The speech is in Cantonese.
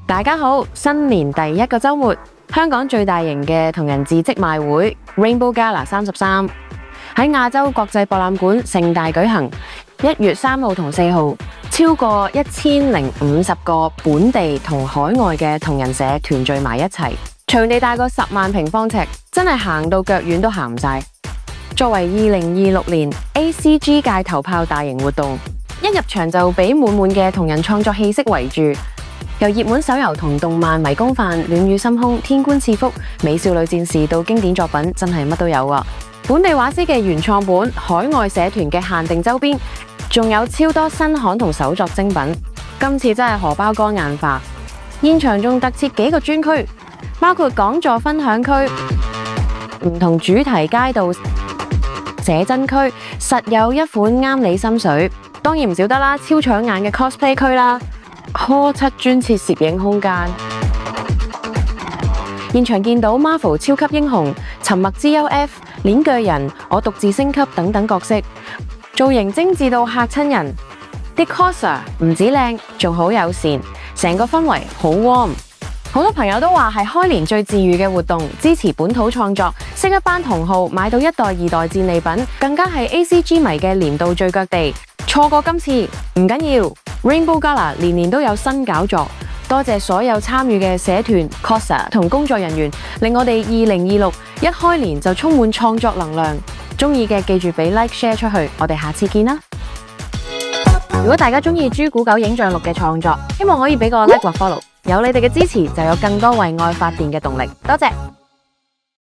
大家好，新年第一個週末，香港最大型嘅同人誌即賣會 Rainbow Gala 33喺亞洲國際博覽館盛大舉行。1月3號同4號，超過1050個本地同海外嘅同人社團聚埋一齊，場地大過10萬平方尺，真係行到腳軟都行唔晒。作為2026年 ACG 界頭炮大型活動，一入場就俾滿滿嘅同人創作氣息圍住。由熱門手遊同動漫迷宮飯、戀與深空、天官賜福、美少女戰士到經典作品，真係乜都有啊！本地畫師嘅原創本、海外社團嘅限定周邊，仲有超多新刊同手作精品。今次真係荷包肝硬化，現場仲特設幾個專區，包括講座分享區、唔同主題街道寫真區，實有一款啱你心水。當然唔少得啦，超搶眼嘅 cosplay 區啦。Hall 7專設攝影空間，現場見到 Marvel 超級英雄、沉默之丘 F、鏈鋸人、我獨自升級等等角色，造型精緻到嚇親人。啲 coser 唔止靚，仲好友善，成個氛圍好 warm。好多朋友都話係開年最治癒嘅活動，支持本土創作，識一班同好，買到一代二代戰利品，更加係 ACG 迷嘅年度聚腳地。錯過今次唔緊要。Rainbow Gala 年年都有新搞作，多謝所有參與嘅社團、coser 同工作人員，令我哋2026一開年就充滿創作能量。鍾意嘅記住俾 like share 出去，我哋下次見啦！如果大家鍾意豬古狗影像錄嘅創作，希望可以俾個 like 或 follow，有你哋嘅支持就有更多為愛發電嘅動力。多謝。